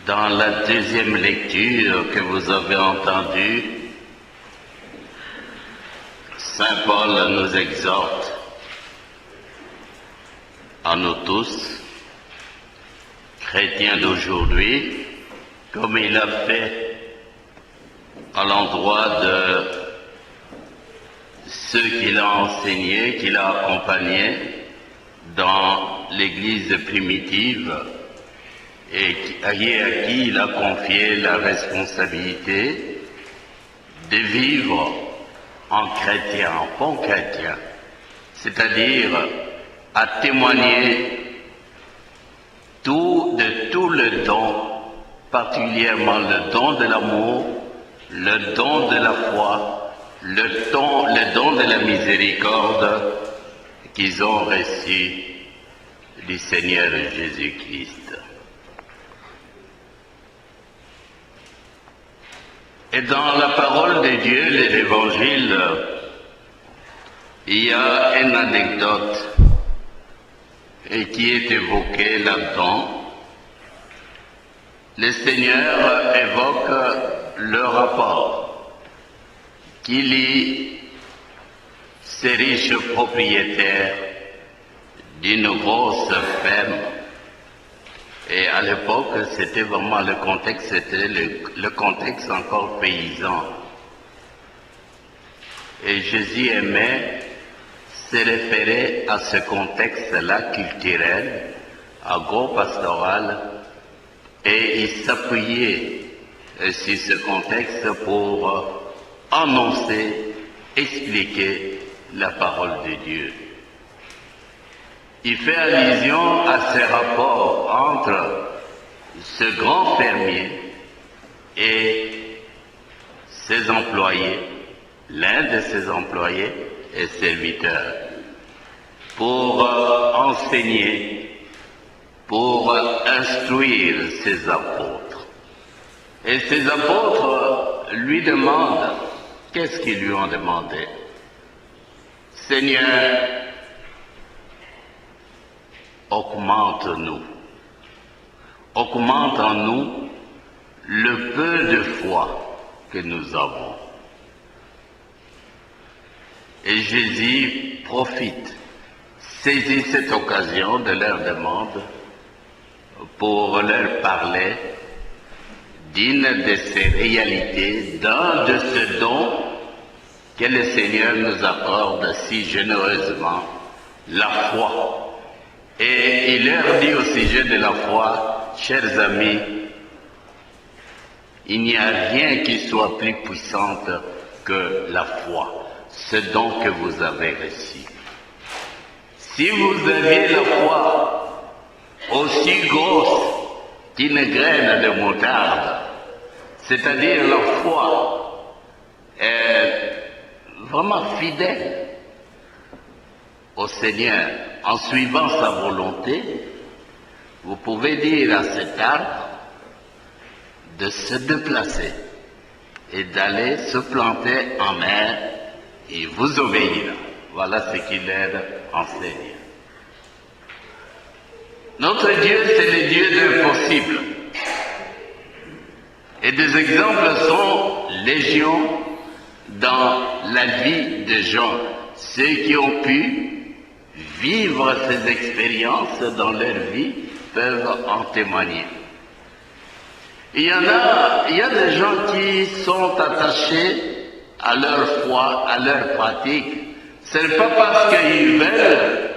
Dans la deuxième lecture que vous avez entendue, Saint Paul nous exhorte à nous tous, chrétiens d'aujourd'hui, comme il a fait à l'endroit de ceux qu'il a enseignés, qu'il a accompagnés dans l'Église primitive et à qui il a confié la responsabilité de vivre en chrétien, en bon chrétien, c'est-à-dire à témoigner de tout le don, particulièrement le don de l'amour, le don de la foi, le don de la miséricorde qu'ils ont reçu du Seigneur Jésus-Christ. Et dans la parole de Dieu, l'Évangile, il y a une anecdote qui est évoquée là-dedans. Le Seigneur évoque le rapport qui lie ces riches propriétaires d'une grosse ferme. Et à l'époque, c'était vraiment le contexte, c'était le contexte encore paysan. Et Jésus aimait se référer à ce contexte-là culturel, agro-pastoral, et il s'appuyait sur ce contexte pour annoncer, expliquer la parole de Dieu. Il fait allusion à ce rapport entre ce grand fermier et ses employés, l'un de ses employés et serviteurs, pour enseigner, pour instruire ses apôtres. Et ses apôtres lui demandent, qu'est-ce qu'ils lui ont demandé? Seigneur, augmente-nous, augmente en nous le peu de foi que nous avons. Et Jésus profite, saisit cette occasion de leur demande pour leur parler d'une de ces réalités, d'un de ce don que le Seigneur nous accorde si généreusement, la foi. Et il leur dit au sujet de la foi, chers amis, il n'y a rien qui soit plus puissante que la foi, ce don que vous avez reçu. Si vous aviez la foi aussi grosse qu'une graine de moutarde, c'est-à-dire la foi vraiment fidèle au Seigneur, en suivant sa volonté, vous pouvez dire à cet arbre de se déplacer et d'aller se planter en mer et vous obéir. Voilà ce qu'il leur enseigne. Notre Dieu, c'est le Dieu de l'impossible. Et des exemples sont légion dans la vie des gens, ceux qui ont pu vivre ces expériences dans leur vie peuvent en témoigner. Il y a des gens qui sont attachés à leur foi, à leur pratique. Ce n'est pas parce qu'ils veulent,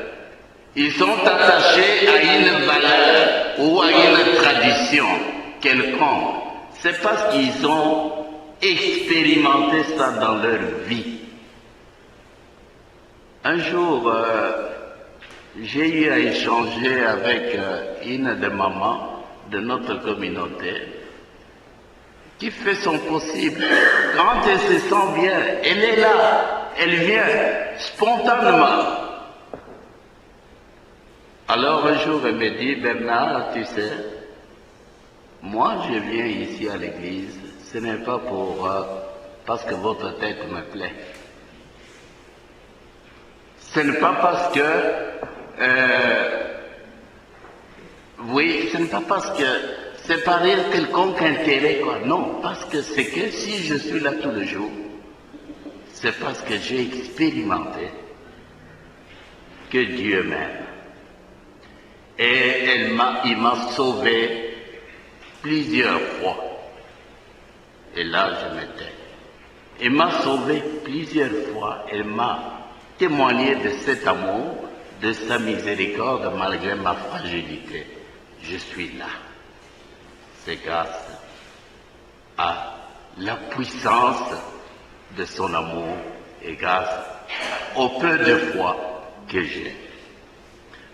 ils sont attachés à une valeur ou à une tradition quelconque. C'est parce qu'ils ont expérimenté ça dans leur vie. Un jour, j'ai eu à échanger avec une des mamans de notre communauté qui fait son possible. Quand elle se sent bien, elle est là, elle vient spontanément. Alors un jour, elle me dit, Bernard, tu sais, moi je viens ici à l'église, ce n'est pas parce que votre tête me plaît. Ce n'est pas parce que, oui, ce n'est pas parce que c'est par quelconque intérêt, quoi. Non, parce que c'est que si je suis là tout le jour, c'est parce que j'ai expérimenté que Dieu m'aime. Et il m'a sauvé plusieurs fois. Et là, je me tais. Il m'a sauvé plusieurs fois. Il m'a témoigné de cet amour, de sa miséricorde, malgré ma fragilité. Je suis là. C'est grâce à la puissance de son amour et grâce au peu de foi que j'ai.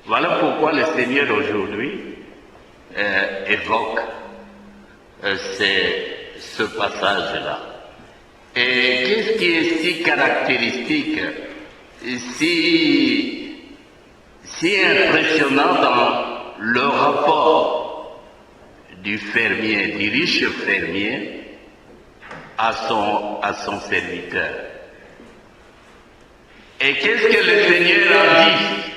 Voilà pourquoi le Seigneur aujourd'hui évoque ce passage-là. Et qu'est-ce qui est si caractéristique, si impressionnant dans le rapport du fermier, du riche fermier, à son serviteur. Et qu'est-ce que le Seigneur a dit?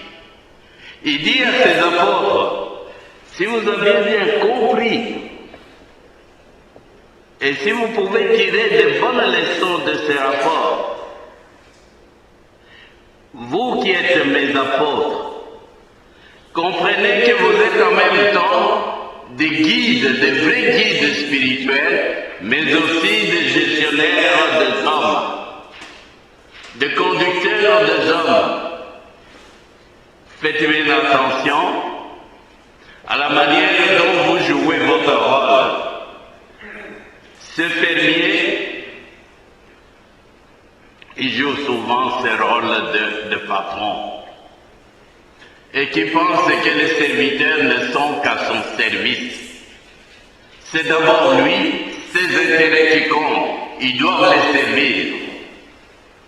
Il dit à ses apôtres, si vous avez bien compris, et si vous pouvez tirer de bonnes leçons de ce rapport, vous qui êtes mes apôtres, comprenez que vous êtes en même temps des guides, des vrais guides spirituels, mais aussi des gestionnaires des hommes, des conducteurs des hommes. Faites bien attention à la manière dont vous jouez votre rôle. Ce fermier, il joue souvent ce rôle de patron et qui pense que les serviteurs ne sont qu'à son service. C'est d'abord lui, ses intérêts qui comptent, il doit les servir.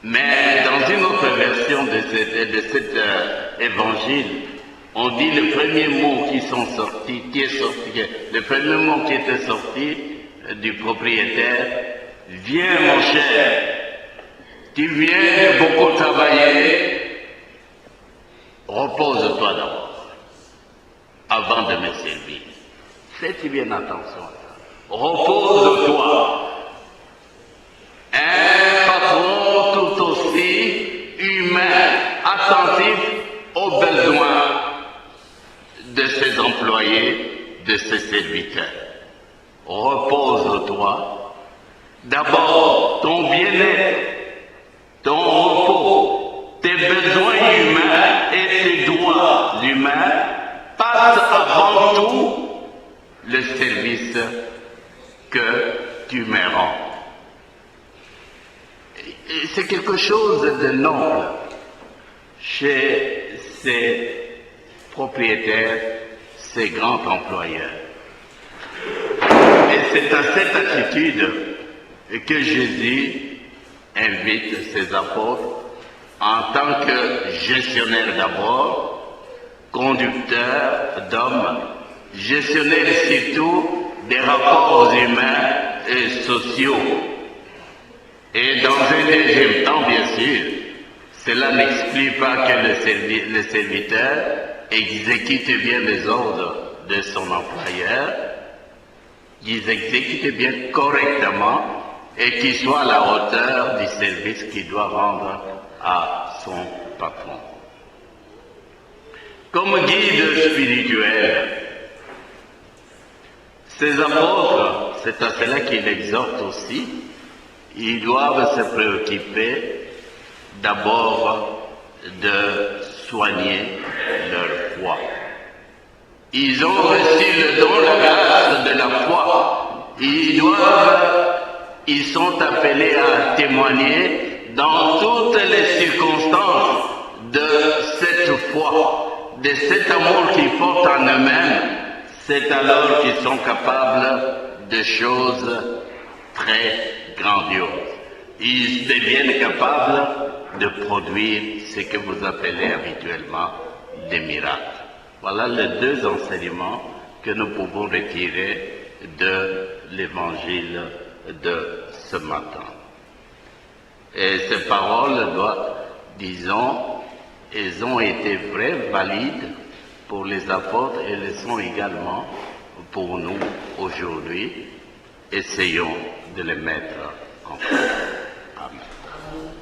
Mais dans une autre version de cet évangile, on dit le premier mot le premier mot qui était sorti du propriétaire, viens mon cher, tu viens de beaucoup travailler, repose-toi d'abord, avant de me servir. Faites bien attention à ça. Repose-toi. Un patron tout aussi humain, attentif aux besoins de ses employés, de ses serviteurs. Repose-toi. D'abord, ton bien-être, ton repos, tes besoins humains et tes droits humains passent avant tout le service que tu me rends. C'est quelque chose de noble chez ces propriétaires, ces grands employeurs. Et c'est à cette attitude que Jésus invite ses apôtres en tant que gestionnaire d'abord, conducteur d'hommes, gestionnaire surtout des rapports humains et sociaux. Et dans un deuxième temps, bien sûr, cela n'explique pas que le serviteur exécute bien les ordres de son employeur, qu'il exécute bien correctement et qu'il soit à la hauteur du service qu'il doit rendre à son patron. Comme guide spirituel, ces apôtres, c'est à cela qu'il exhorte aussi, ils doivent se préoccuper d'abord de soigner leur foi. Ils ont reçu le don, la grâce de la foi. Ils sont appelés à témoigner dans toutes les circonstances de cette foi, de cet amour qu'ils portent en eux-mêmes. C'est alors qu'ils sont capables de choses très grandioses. Ils deviennent capables de produire ce que vous appelez habituellement des miracles. Voilà les deux enseignements que nous pouvons retirer de l'évangile de ce matin. Et ces paroles, disons, elles ont été vraies, valides pour les apôtres et elles sont également pour nous aujourd'hui. Essayons de les mettre en place. Amen.